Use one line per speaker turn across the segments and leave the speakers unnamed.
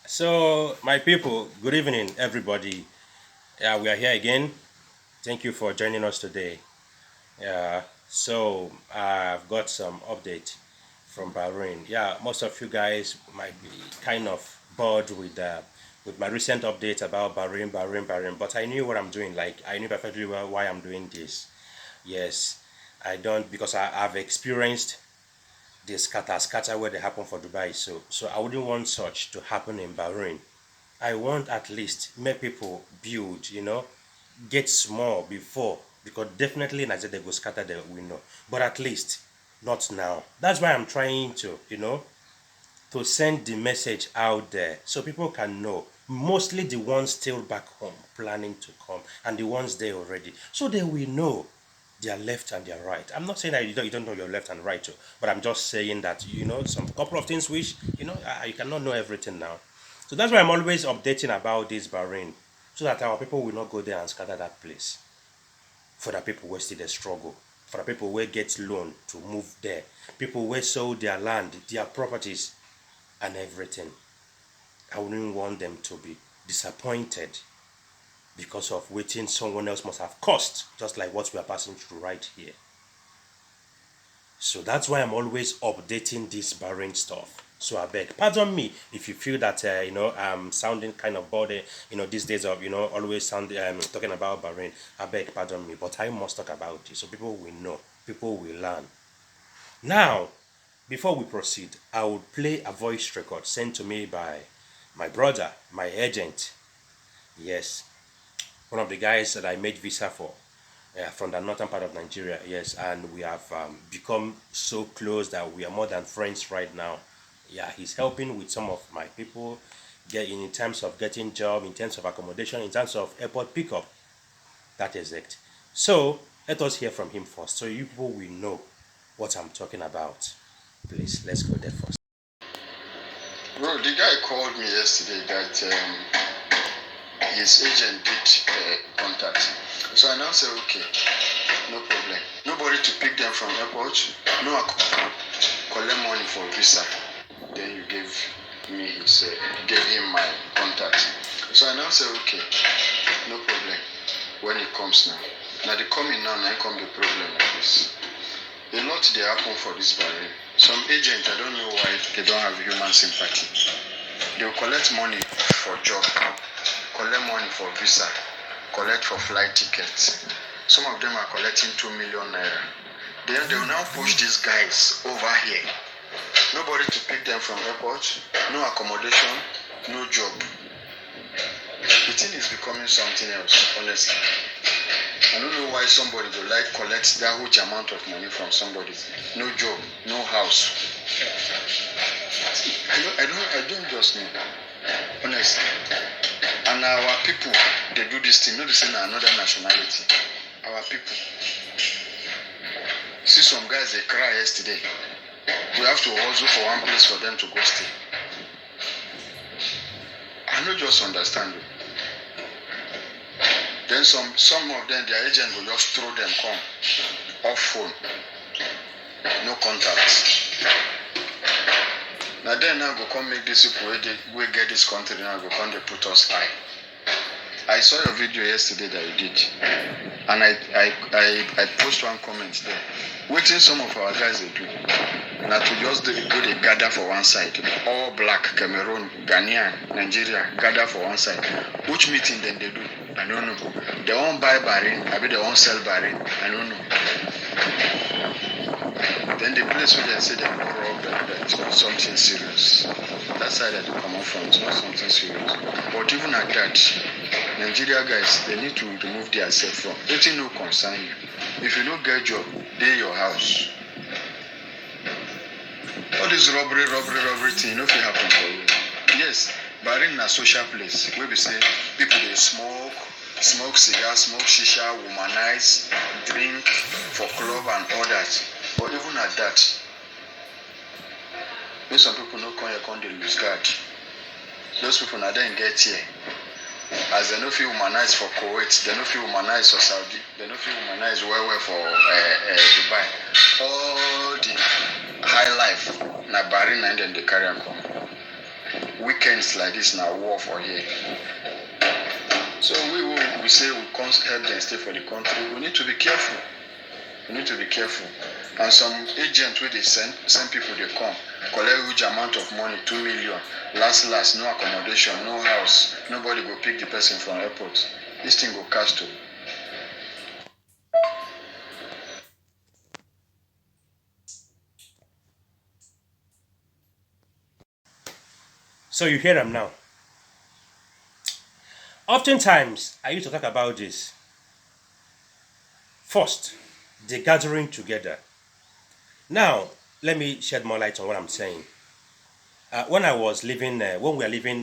So, my people, good evening, everybody. Yeah, we are here again. Thank you for joining us today. Yeah, so I've got some update from Bahrain. Yeah, most of you guys might be kind of bored with my recent update about Bahrain. But I knew what I'm doing. Like I knew perfectly well why I'm doing this. Yes, I don't because I've experienced the scatter where they happen for Dubai. So I wouldn't want such to happen in Bahrain. I want at least make people build, get small before because definitely Nigeria they go scatter the we know. But at least not now. That's why I'm trying to send the message out there so people can know. Mostly the ones still back home planning to come and the ones there already. So they will know their left and their right. I'm not saying that you don't know your left and right too, but I'm just saying that some couple of things which you cannot know everything now. So that's why I'm always updating about this Bahrain, so that our people will not go there and scatter that place. For the people who still they struggle, for the people who get loan to move there, people who sold their land, their properties, and everything. I wouldn't want them to be disappointed because of waiting someone else must have cost, just like what we are passing through right here. So that's why I'm always updating this Bahrain stuff. So I beg, pardon me if you feel that I'm sounding kind of bored. These days of always talking about Bahrain. I beg, pardon me, but I must talk about it so people will know, people will learn. Now, before we proceed, I will play a voice record sent to me by my brother, my agent. Yes, one of the guys that I made visa for, from the northern part of Nigeria. Yes, and we have become so close that we are more than friends right now. Yeah, he's helping with some of my people get in terms of getting job, in terms of accommodation, in terms of airport pickup. That is it. So let us hear from him first, so you people will know what I'm talking about. Please, let's go there first.
Bro, the guy called me yesterday that his agent did contact. So I now said, okay, no problem. Nobody to pick them from airport. No, I collect money for visa. Then you gave him my contact. So I now said, okay, no problem. When it comes now. Now they coming now, now come the problem like this. A lot they happen for this barrier. Some agent, I don't know why they don't have human sympathy. They'll collect money for job, collect money for visa, collect for flight tickets. Some of them are collecting 2 million naira. Then they will now push these guys over here. Nobody to pick them from airport, no accommodation, no job. The thing is becoming something else, honestly. I don't know why somebody would like collect that huge amount of money from somebody. No job, no house. I don't just know. Honestly. And our people, they do this thing, not the same another nationality. Our people. See some guys they cry yesterday. We have to hustle for one place for them to go stay. I don't just understand you. Then some of them, their agent will just throw them come off phone. No contact. Now then now go come make this people we get this country now go come they put us high. I saw your video yesterday that you did. And I post one comment there. Waiting some of our guys they do. Now to just go they gather for one side. All black, Cameroon, Ghanaian, Nigeria, gather for one side. Which meeting then they do? I don't know. They won't buy Bahrain, maybe they won't sell Bahrain. I don't know. Then the place where they say they will rob them, it's not something serious. That side that they come out from is not something serious. But even at that, Nigeria guys, they need to remove themselves from. Anything no concern you. If you don't get job, they your house. All this robbery thing, you know if it happen for you. Yes, Bahrain is a social place where we say people they smoke cigar, smoke shisha, womanize, drink for club and all that. But even at that, when some people no come they lose guard. Those people now then get here. As they no feel humanize for Kuwait, they no feel humanize for Saudi, they no feel humanize well for Dubai. All the high life na Bahrain and then they carry on come. weekends like this now war for here. So we say we can't help them stay for the country. We need to be careful. We need to be careful. And some agents where they send people, they come collect huge amount of money, 2 million. Last, no accommodation, no house. Nobody go pick the person from airport. This thing go catch too.
So you hear them now. Oftentimes, I used to talk about this. First, the gathering together. Now, let me shed more light on what I'm saying. When we were living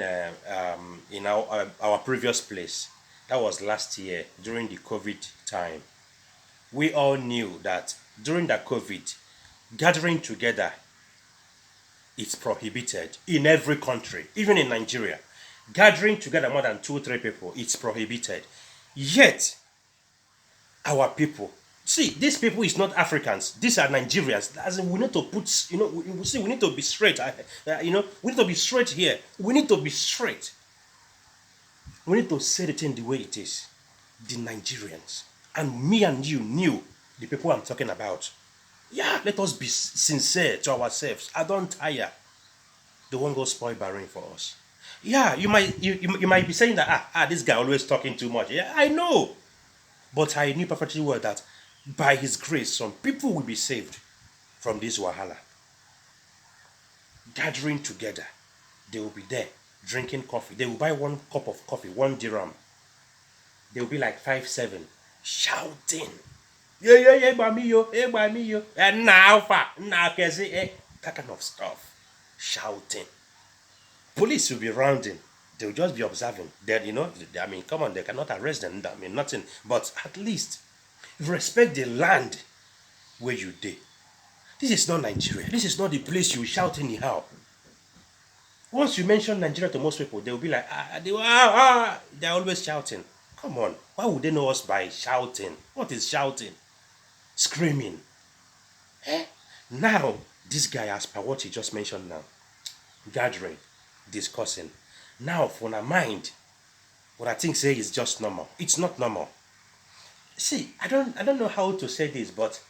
in our previous place, that was last year during the COVID time, we all knew that during the COVID, gathering together is prohibited in every country, even in Nigeria. Gathering together more than 2 or 3 people, it's prohibited. Yet, our people, see, these people is not Africans. These are Nigerians. As in, we need to put, we need to be straight. We need to be straight here. We need to be straight. We need to say the thing the way it is. The Nigerians. And me and you knew the people I'm talking about. Yeah, let us be sincere to ourselves. I don't tire. They won't go spoil Bahrain for us. Yeah, you might be saying that this guy always talking too much. Yeah, I know. But I knew perfectly well that by his grace, some people will be saved from this wahala. Gathering together, they will be there drinking coffee. They will buy 1 cup of coffee, 1 dirham. They will be like 5, 7, shouting. Yeah, by me, yo, by me, yo. And now, that kind of stuff. Shouting. Police will be rounding. They will just be observing. Come on, they cannot arrest them. Nothing. But at least respect the land where you did. This is not Nigeria. This is not the place you shout anyhow. Once you mention Nigeria to most people, they will be like, they're always shouting. Come on. Why would they know us by shouting? What is shouting? Screaming. Now, this guy, as per what he just mentioned now, gathering, discussing. Now, for my mind, what I think say is just normal. It's not normal. See, I don't know how to say this, but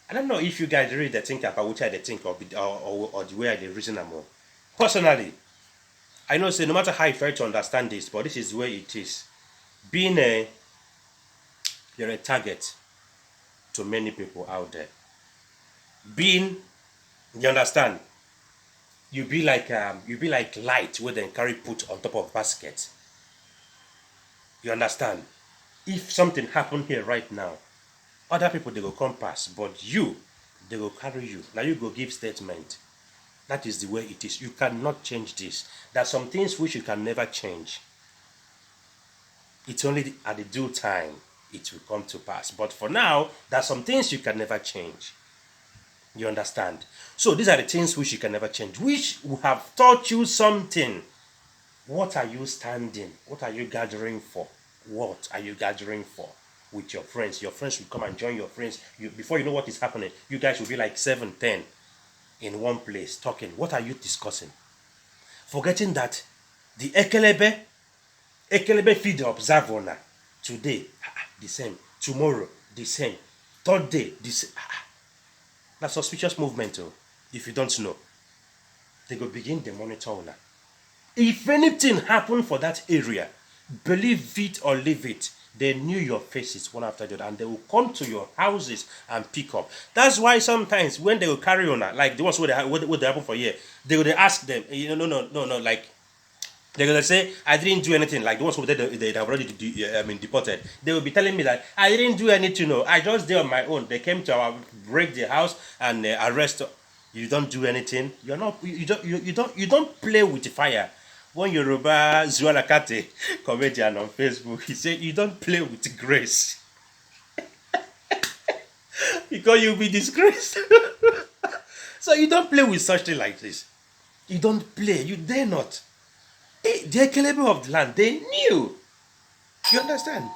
I don't know if you guys really think about which I think or the way I reason more. Personally, I know say no matter how you try to understand this, but this is the way it is. You're a target to many people out there. You understand? You be like light where they carry put on top of basket. You understand? If something happen here right now, other people they go come pass, but you, they go carry you. Now you go give statement. That is the way it is. You cannot change this. There are some things which you can never change. It's only at the due time it will come to pass. But for now, there are some things you can never change. You understand? So these are the things which you can never change, which will have taught you something. What are you standing? What are you gathering for? What are you gathering for? With your friends. Your friends will come and join your friends. Before you know what is happening, you guys will be like 7, 10 in one place talking. What are you discussing? Forgetting that the Ekelebe feed the observer. Today, the same. Tomorrow, the same. Third day, the same. That's suspicious movement, if you don't know. They go begin the monitor now. If anything happened for that area, believe it or leave it, they knew your faces one after the other, and they will come to your houses and pick up. That's why sometimes when they will carry on, like the ones what they happen for here, they will ask them, no, like they're gonna say, I didn't do anything. Like the ones who they have already deported. They will be telling me that I didn't do anything. No, I just did on my own. They came to break the house and arrest. You don't do anything. You're not. You don't play with the fire. One Yoruba Zualakate comedian on Facebook, he said, you don't play with grace because you'll be disgraced. So you don't play with such thing like this. You don't play. You dare not. The Ekelebe of the land, they knew. You understand?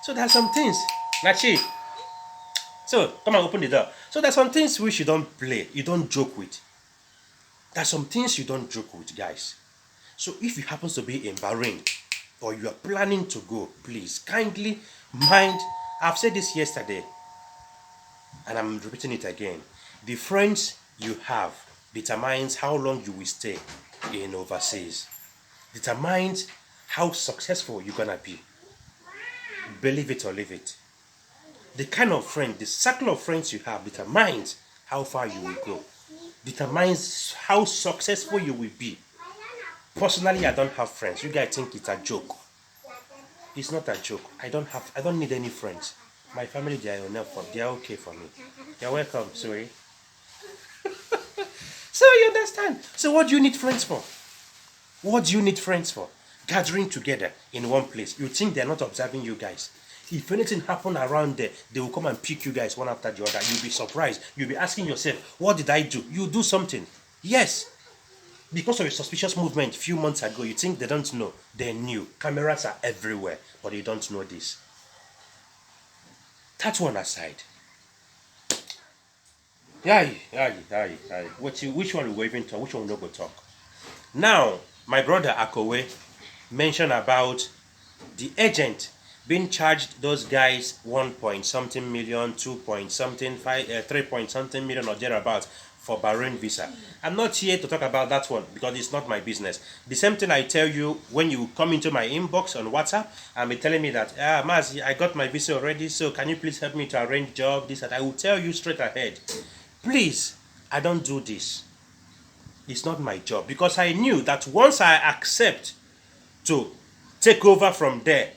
So there are some things. Nachi. So come and open the door. So there are some things which you don't play. You don't joke with. There are some things you don't joke with, guys. So if you happen to be in Bahrain or you are planning to go, please kindly mind, I've said this yesterday and I'm repeating it again. The friends you have determines how long you will stay in overseas. Determines how successful you're gonna be. Believe it or leave it. The kind of friend, the circle of friends you have determines how far you will go. Determines how successful you will be. Personally, I don't have friends. You guys think it's a joke. It's not a joke. I don't need any friends. My family, they are enough for, they are okay for me. You're welcome, sorry. So you understand. So what do you need friends for? What do you need friends for? Gathering together in one place. You think they're not observing you guys. If anything happen around there, they will come and pick you guys one after the other. You'll be surprised. You'll be asking yourself, what did I do? You do something. Yes. Because of a suspicious movement a few months ago, you think they don't know. They knew. Cameras are everywhere, but they don't know this. That one aside. Aye. Which one will we even talk? Which one will we go talk? Now, my brother Akowe mentioned about the agent being charged those guys 1 point something million, 2 point something, 3 point something million or thereabouts for Bahrain visa. I'm not here to talk about that one because it's not my business. The same thing I tell you when you come into my inbox on WhatsApp and be telling me that, Mazi, I got my visa already, so can you please help me to arrange job, this, that. I will tell you straight ahead. Please, I don't do this. It's not my job because I knew that once I accept to take over from there,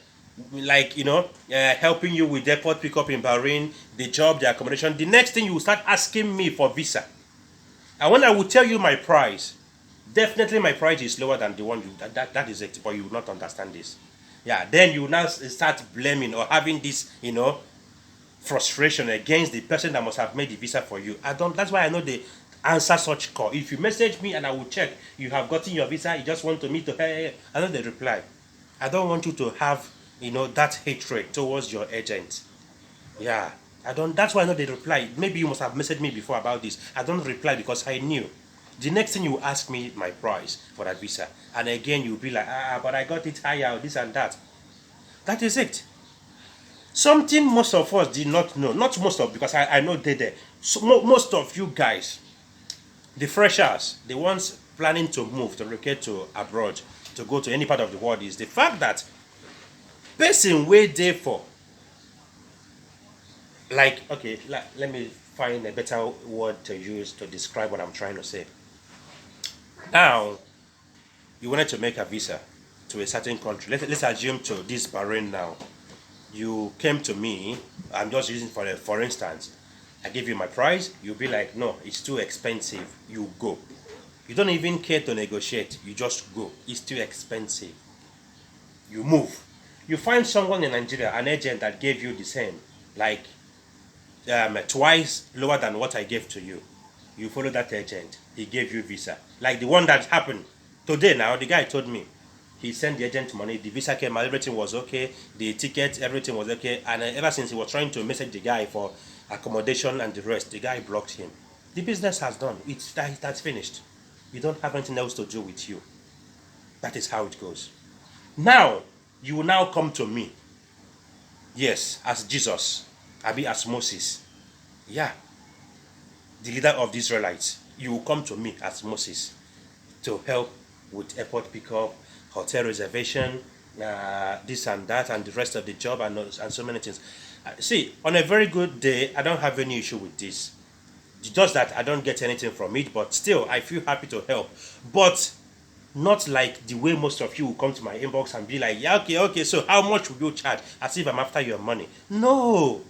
like helping you with airport pickup in Bahrain, the job, the accommodation, the next thing you will start asking me for visa. And when I will tell you my price, definitely my price is lower than the one you that is it, but you will not understand this. Yeah, then you will now start blaming or having this, frustration against the person that must have made the visa for you. That's why I know they answer such call. If you message me and I will check, you have gotten your visa, you just want to meet to hey, I know they reply. I don't want you to have, that hatred towards your agent. Yeah. That's why I know they reply. Maybe you must have messaged me before about this. I don't reply because I knew. The next thing you ask me my price for that visa. And again you'll be like, but I got it higher, this and that. That is it. Something most of us did not know. Not most of, because I know they there. So most of you guys, the freshers, the ones planning to move, to relocate to abroad, to go to any part of the world, is the fact that person way there for, like, okay, let me find a better word to use to describe what I'm trying to say. Now, you wanted to make a visa to a certain country. Let's assume to this Bahrain now. You came to me, I'm just using for instance, I give you my price, you'll be like, no, it's too expensive, you go. You don't even care to negotiate, you just go. It's too expensive. You move. You find someone in Nigeria, an agent that gave you the same, like twice lower than what I gave to you. You follow that agent, he gave you visa. Like the one that happened today now, the guy told me, he sent the agent money, the visa came, everything was okay, the ticket, everything was okay, and ever since he was trying to message the guy for accommodation and the rest, the guy blocked him. The business has done, that's finished. You don't have anything else to do with you. That is how it goes. Now, you will now come to me. Yes, as Jesus, I be as Moses. Yeah, the leader of the Israelites. You will come to me as Moses to help with airport pickup, hotel reservation, this and that, and the rest of the job, and so many things. See, on a very good day, I don't have any issue with this. Just that I don't get anything from it, but still, I feel happy to help. But not like the way most of you will come to my inbox and be like, yeah, okay, so how much will you charge? As if I'm after your money. No.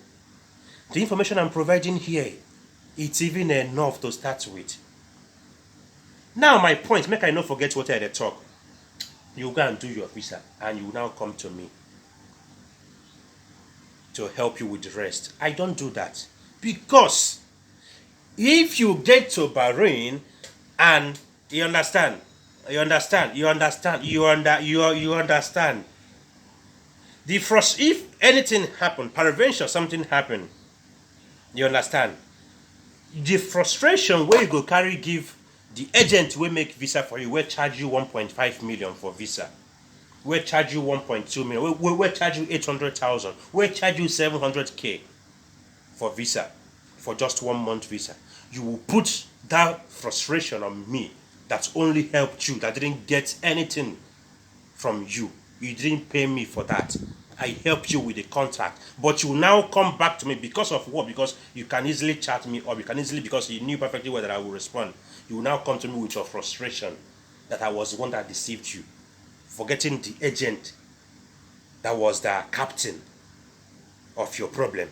The information I'm providing here, it's even enough to start with. Now my point, make I not forget what I talk. You go and do your visa, and you now come to me to help you with the rest. I don't do that. Because if you get to Bahrain and you understand. If anything happened, peradventure something happened, you understand. The frustration where you go carry give The agent will make visa for you, will charge you 1.5 million for visa. Will charge you 1.2 million. Will charge you 800,000. Will charge you 700k for visa, for just 1 month visa. You will put that frustration on me that only helped you, that didn't get anything from you. You didn't pay me for that. I helped you with the contract. But you now come back to me because of what? Because you can easily chat me, or you can easily, because you knew perfectly well that I will respond. You will now come to me with your frustration that I was the one that deceived you, forgetting the agent that was the captain of your problem.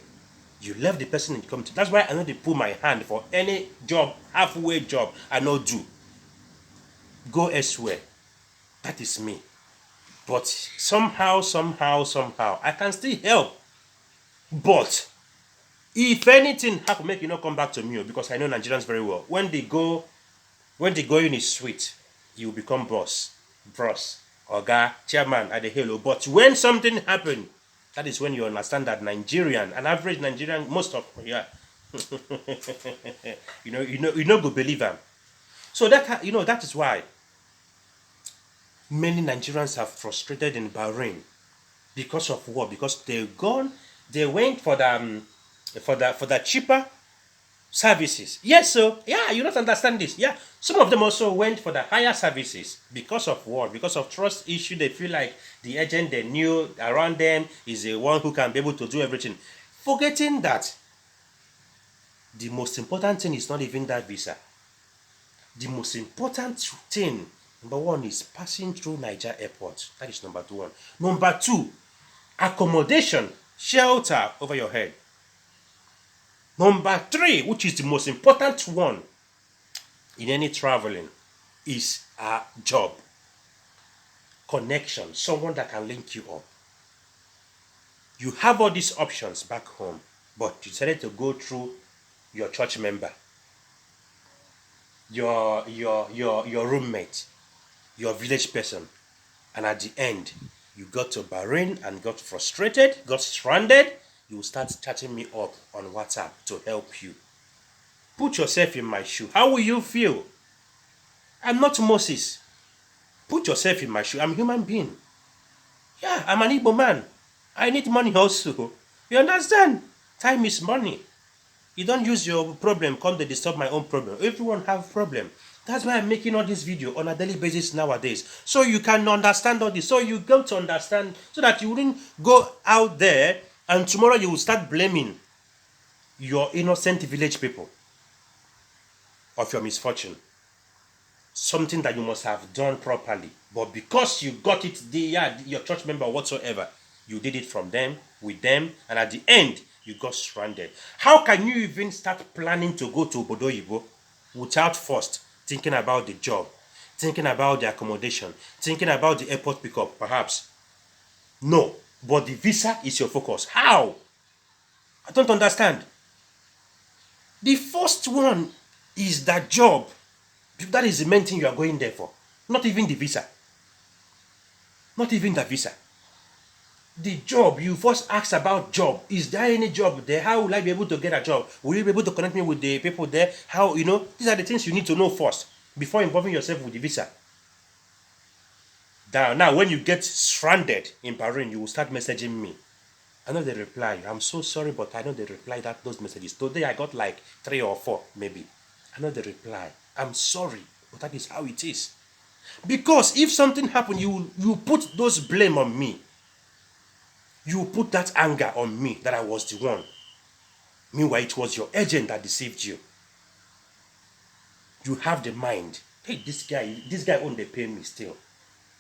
You left the person in the committee. That's why I know they pull my hand for any job, halfway job I know do. Go elsewhere. That is me. But somehow, I can still help. But if anything happen, make you not come back to me, because I know Nigerians very well. When the going is sweet, you become boss, oga, chairman at the hello. But when something happen, that is when you understand that an average Nigerian, most of, yeah, you know go believe them. So that is why many Nigerians are frustrated in Bahrain. Because of what? Because they went for the cheaper services. Yes, so yeah, you don't understand this. Yeah, some of them also went for the higher services. Because of what? Because of trust issue. They feel like the agent they knew around them is the one who can be able to do everything, forgetting that the most important thing is not even that visa. The most important thing, number one, is passing through Niger airport. That is number one. Number two, accommodation, shelter over your head. Number three, which is the most important one in any traveling, is a job, connection, someone that can link you up. You have all these options back home, but you decided to go through your church member, your roommate, your village person, and at the end, you got to Bahrain and got frustrated, got stranded. You start chatting me up on WhatsApp to help you. Put yourself in my shoe. How will you feel? I'm not Moses. Put yourself in my shoe. I'm a human being. Yeah, I'm an Igbo man. I need money also. You understand? Time is money. You don't use your problem come to disturb my own problem. Everyone have problem. That's why I'm making all this video on a daily basis nowadays. So you can understand all this. So you come to understand, so that you wouldn't go out there and tomorrow you will start blaming your innocent village people of your misfortune. Something that you must have done properly. But because you got it, your church member whatsoever, you did it from them, with them, and at the end, you got stranded. How can you even start planning to go to Obodo Yibo without first thinking about the job, thinking about the accommodation, thinking about the airport pickup, perhaps? No, but the visa is your focus. How? I don't understand. The first one is that job. That is the main thing you are going there for. Not even the visa. Not even the visa. The job, you first ask about job. Is there any job there? How will I be able to get a job? Will you be able to connect me with the people there? How, these are the things you need to know first before involving yourself with the visa. Now when you get stranded in Bahrain, you will start messaging me. I know they reply. I'm so sorry, but I know they reply those messages. Today I got like 3 or 4, maybe. I know they reply. I'm sorry, but that is how it is. Because if something happened, you put those blame on me. You put that anger on me that I was the one. Meanwhile, it was your agent that deceived you. You have the mind. Hey, this guy only pay me still.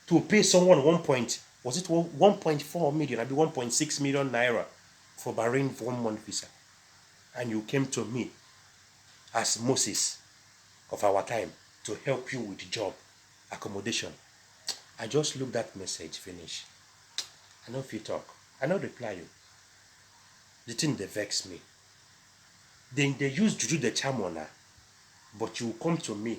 To pay someone 1.4 million, I'd be 1.6 million naira for Bahrain for 1 month visa. And you came to me as Moses of our time to help you with the job, accommodation. I just look that message finish. I know if you talk. I know reply you. The thing they vex me. They use Juju the charm on her. But you come to me.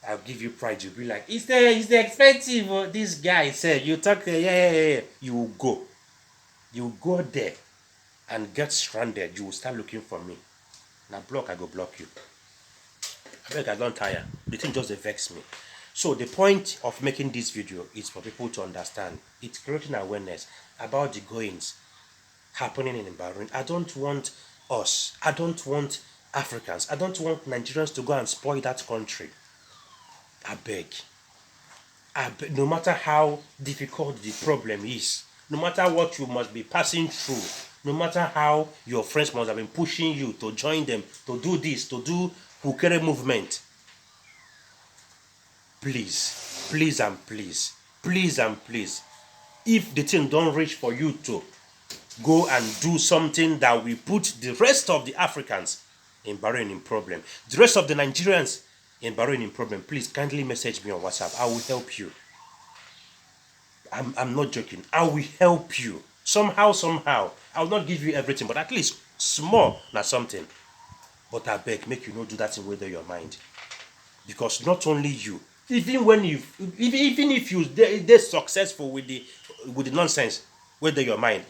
I'll give you pride. You'll be like, it's the expensive. This guy said, you talk, yeah. You will go. You will go there and get stranded. You will start looking for me. Now block, I go block you. I beg, I don't tire. The thing just vex me. So the point of making this video is for people to understand. It's creating awareness about the goings happening in Bahrain. I don't want us. I don't want Africans. I don't want Nigerians to go and spoil that country. I beg. No matter how difficult the problem is, no matter what you must be passing through, no matter how your friends must have been pushing you to join them, to do this, to do Hukere movement, please, please and please, please and please, if the thing don't reach for you to go and do something that will put the rest of the Africans in Bahrain in problem, the rest of the Nigerians in Bahrain in problem, please kindly message me on WhatsApp. I will help you. I'm not joking. I will help you. Somehow. I will not give you everything, but at least small, not something. But I beg, make you not do that in whether your mind. Because not only you, even if you they successful with the nonsense, whether your mind,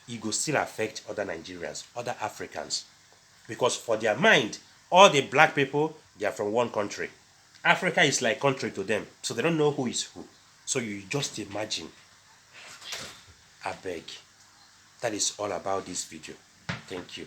it will still affect other Nigerians, other Africans. Because for their mind, all the black people, they are from one country. Africa is like country to them, so they don't know who is who. So you just imagine. I beg. That is all about this video. Thank you.